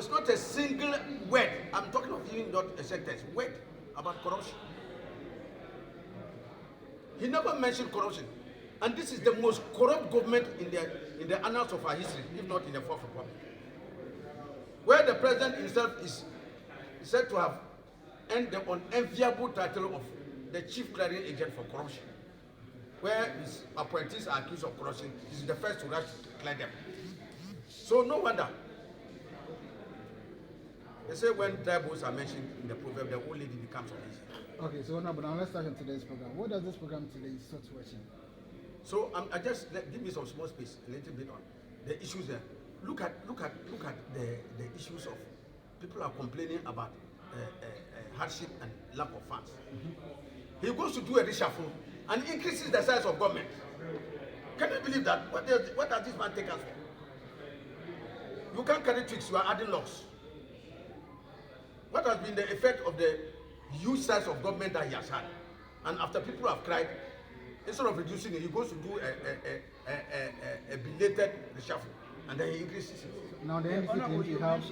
was not a single word. I'm talking of even not a sentence. Word about corruption. He never mentioned corruption. And this is the most corrupt government in the annals of our history, if not in the Fourth Republic. Where the president himself is said to have earned the unenviable title of the chief clearing agent for corruption. Where his appointees are accused of corruption, he's the first to rush to clear them. So no wonder. They say when dry bones are mentioned in the proverb, the old lady becomes amazing. Okay, so now, but now let's start on today's program. What does this program today start to achieve? So I just give me some small space, a little bit on the issues there. Look at the issues of people are complaining about hardship and lack of funds. He goes to do a reshuffle and increases the size of government. Can you believe that? What does this man take us for? You can't carry tricks, you are adding loss. What has been the effect of the huge size of government that he has had? And after people have cried, instead of reducing it, he goes to do a belated reshuffle, and then he increases it. Now the NDC you have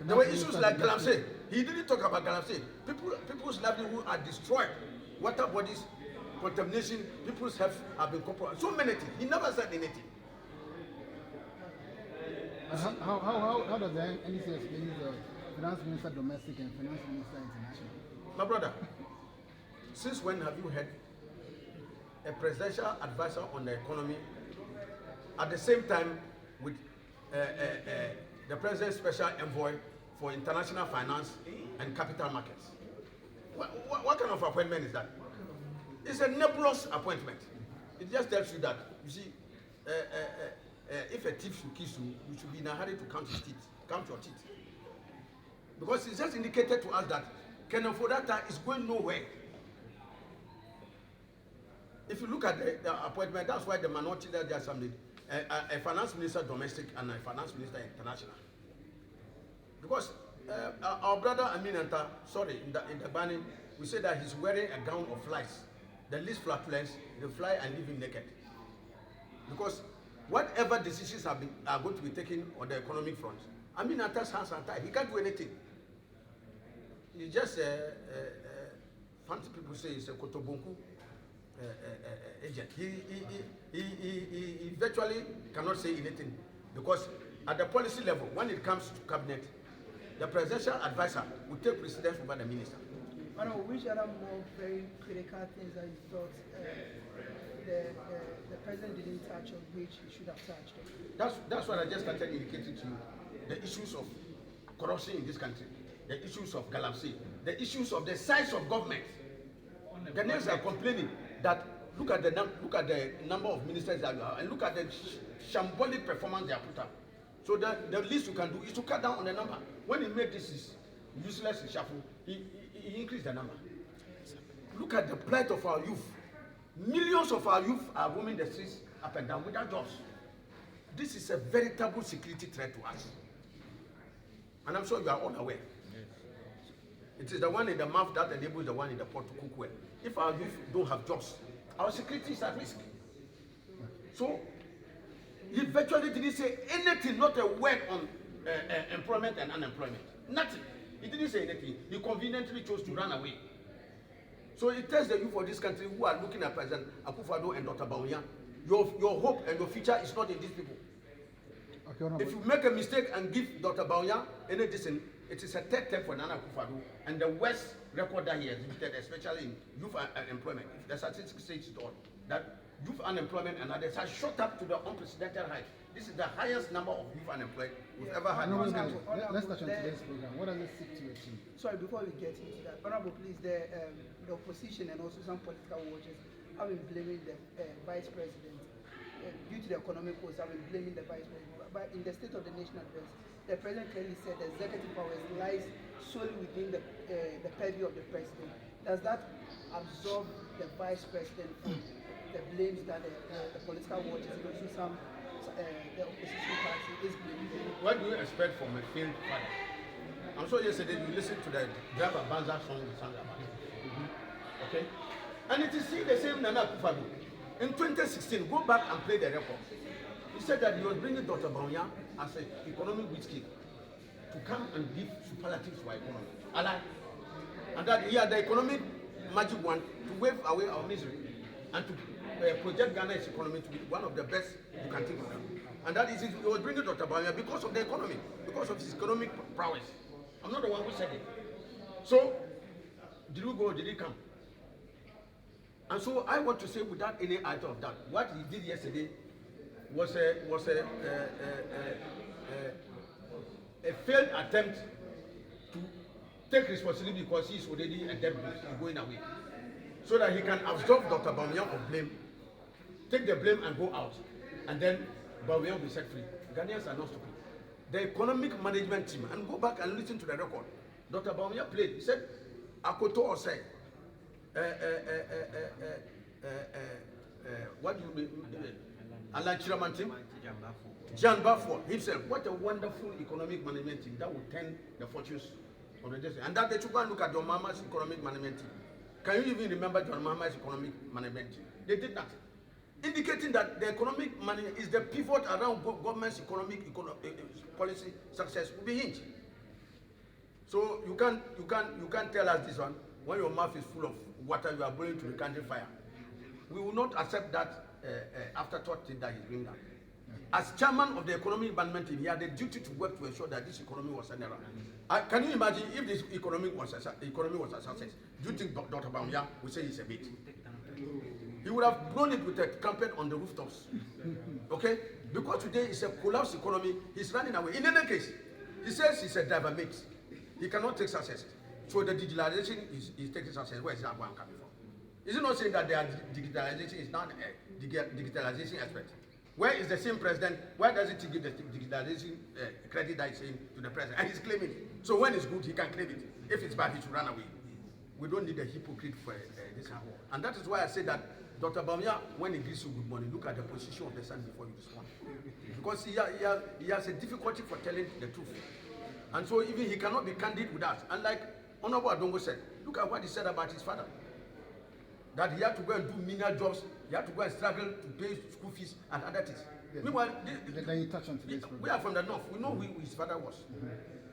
there were issues like Galamsey. He didn't talk about Galamsey. People's livelihood are destroyed. Water bodies, contamination, people's health have been compromised. So many things. He never said anything. How does the NDC explain the finance minister domestic and finance minister international? My brother, since when have you had a presidential advisor on the economy at the same time with the president's special envoy for international finance and capital markets? What kind of appointment is that? It's a nebulous appointment. It just tells you that, you see, if a thief should kiss you, you should be in a hurry to count your teeth. Because it's just indicated to us that Kenneth Fodata is going nowhere. If you look at the appointment, that's why the minority that there's something, a finance minister domestic and a finance minister international. Because our brother Amin Anta, in the banning, we say that he's wearing a gown of flies. The least flatulence, they fly and leave him naked. Because whatever decisions are going to be taken on the economic front, Amin Anta's hands are tied. He can't do anything. He's just fancy people say he's a Kotobonku agent. He virtually cannot say anything because at the policy level, when it comes to cabinet, the presidential advisor will take precedence over the minister. I know which other more very critical things that you thought the president didn't touch on which he should have touched on? That's what I just started indicating to you. The issues of corruption in this country, the issues of Galamsey, the issues of the size of government. The Ghanaians are complaining that look at the number of ministers that you have and look at the shambolic performance they have put up. So the least you can do is to cut down on the number. When he made this useless reshuffle, he increased the number. Look at the plight of our youth. Millions of our youth are roaming the streets up and down without jobs. This is a veritable security threat to us. And I'm sure you are all aware. It is the one in the mouth that enables the one in the pot to cook well. If our youth don't have jobs, our security is at risk. So, he virtually didn't say anything, not a word on employment and unemployment. Nothing. He didn't say anything. He conveniently chose to run away. So it tells the youth of this country who are looking at President Akufo-Addo and Dr. Bawumia, your hope and your future is not in these people. Okay, if you make a mistake and give Dr. Bawumia any distance, it is a third term for Nana Akufo-Addo and the worst record that he has exhibited, especially in youth unemployment. The statistics say it all. That youth unemployment and others has shot up to the unprecedented height. This is the highest number of youth unemployed we've ever had. Let's touch on today's program. What does it seek to achieve? Sorry, before we get into that, Honorable, please, the opposition and also some political watchers have been blaming the vice president due to the economic woes. Have been blaming the vice president. But in the State of the Nation address, the president clearly said the executive powers lies solely within the purview of the president. Does that absorb the vice president from the blames that the political watchers and also some the opposition party is blaming? What do you expect from a failed father? I'm sure yesterday you listened to the Driver Banza song we sang about it. Okay? And it is still the same Nana Akufo-Addo. In 2016, go back and play the record. He said that he was bringing Dr. Bawumia as an economic whiskey to come and give superlatives to our economy. Allah. And that he had the economic magic wand to wave away our misery and to project Ghana's economy to be one of the best you can think of. And that is, he was bringing Dr. Bawumia because of the economy, because of his economic prowess. I'm not the one who said it. So, did we go, did he come? And so I want to say without any item of that, what he did yesterday was a failed attempt to take responsibility because he's already a dead man going away. So that he can absolve Dr. Bawumia of blame, take the blame and go out. And then Bawumia will be set free. Ghanaians are not stupid. The economic management team, and go back and listen to the record. Dr. Bawumia played. He said, Akoto or say, what do you mean? Alan Chiramantin? Jan Bafo himself. What a wonderful economic management team that will turn the fortunes of the district. And that they should go and look at John Mahama's economic management team. Can you even remember John Mahama's economic management team? They did that, indicating that the economic money is the pivot around government's economic policy success will be hinged. So you can't tell us this one when your mouth is full of water, you are going to the country fire. We will not accept that afterthought thing that he's doing that. As chairman of the economic management team, he had the duty to work to ensure that this economy was an error. Can you imagine if this economy was a success? Do you think Dr. Bawumia would say he's a bait? He would have blown it with a trumpet on the rooftops. Okay? Because today it's a collapsed economy, he's running away. In any case, he says he's a driver mate. He cannot take success. So the digitalization is taking success. Where is that one coming from? Is it not saying that digitalization is not a digitalization aspect? Where is the same president? Why does it give the digitalization credit that he's saying to the president? And he's claiming it. So when it's good, he can claim it. If it's bad, he should run away. We don't need a hypocrite for this. And that is why I say that Dr. Bawumia, when he gives you good money, look at the position of the sun before you respond. Because he has a difficulty for telling the truth. And so even he cannot be candid with us. And like Honorable Adongo said, look at what he said about his father. That he had to go and do menial jobs, he had to go and struggle to pay school fees and other things. Yes. Meanwhile, Then you touch on today's program. we are from the north. We know who his father was.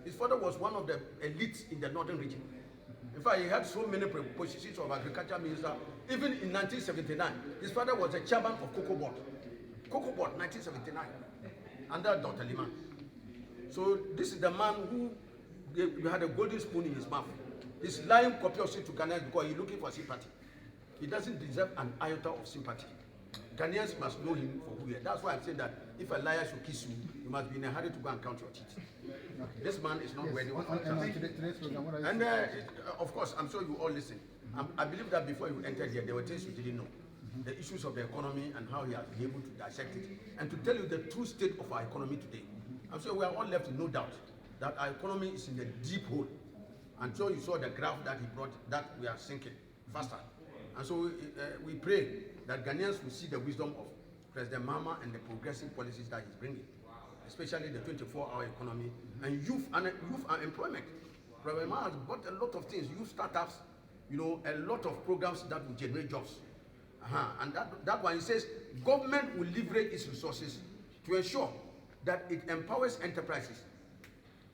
His father was one of the elites in the northern region. In fact, he had so many positions of agriculture minister. Even in 1979, his father was the chairman of Cocoa Board. Cocoa Board, 1979, under Dr. Liman. So this is the man who had a golden spoon in his mouth. He's lying copy of it to Ghanaians because he's looking for sympathy. He doesn't deserve an iota of sympathy. Ghanaians must know him for who he is. That's why I'm saying that if a liar should kiss you, you must be in a hurry to go and count your teeth. Okay. This man is not ready. Today's program, what are you and saying? of course, I'm sure you all listen. I believe that before you entered here, there were things you didn't know. The issues of the economy and how he has been able to dissect it. And to tell you the true state of our economy today. I'm sure we are all left in no doubt that our economy is in a deep hole. And so you saw the graph that he brought, that we are sinking faster. And so we pray that Ghanaians will see the wisdom of President Mahama and the progressive policies that he's bringing, especially the 24-hour economy and youth and employment. President Mahama has brought a lot of things, youth startups, a lot of programs that will generate jobs. And that one, he says, government will leverage its resources to ensure that it empowers enterprises,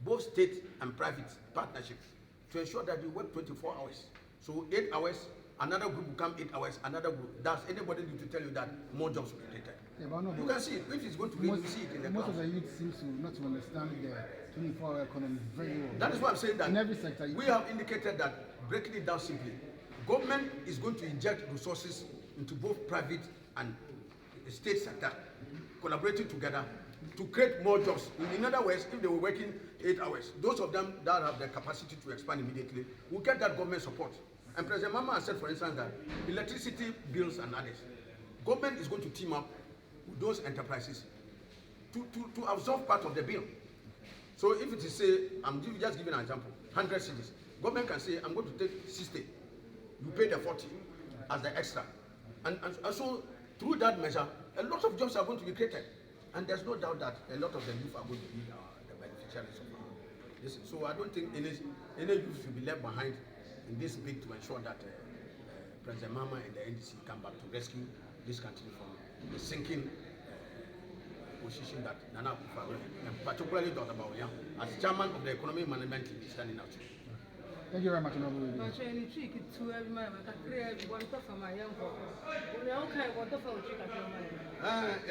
both state and private partnerships, to ensure that they work 24 hours. So 8 hours, another group will come 8 hours, another group. Does anybody need to tell you that more jobs will be created? Yeah, but no, You can see it. If it's going to rain, you see it in the most of clouds. the youth seems to not to understand the 24-hour economy very well. That is why I'm saying that in every sector, we have indicated that, breaking it down simply, government is going to inject resources into both private and state sector, collaborating together to create more jobs. In other words, if they were working 8 hours, those of them that have the capacity to expand immediately will get that government support. And President Mahama has said, for instance, that electricity bills and others, government is going to team up with those enterprises to absorb part of the bill. So if it is, say, I'm just giving an example, 100 cities, government can say, I'm going to take 60, you pay the 40 as the extra. And so through that measure, a lot of jobs are going to be created. And there's no doubt that a lot of the youth are going to be the beneficiaries of this. So I don't think any youth should be left behind in this bid to ensure that President Mahama and the NDC come back to rescue this country from the sinking position that Nana Akufo-Addo, and particularly Dr. Bawumia, as chairman of the Economic Management Team, is standing out. Thank you very much, Honorable Williams. But any trick to every man, I can create one for my young boy.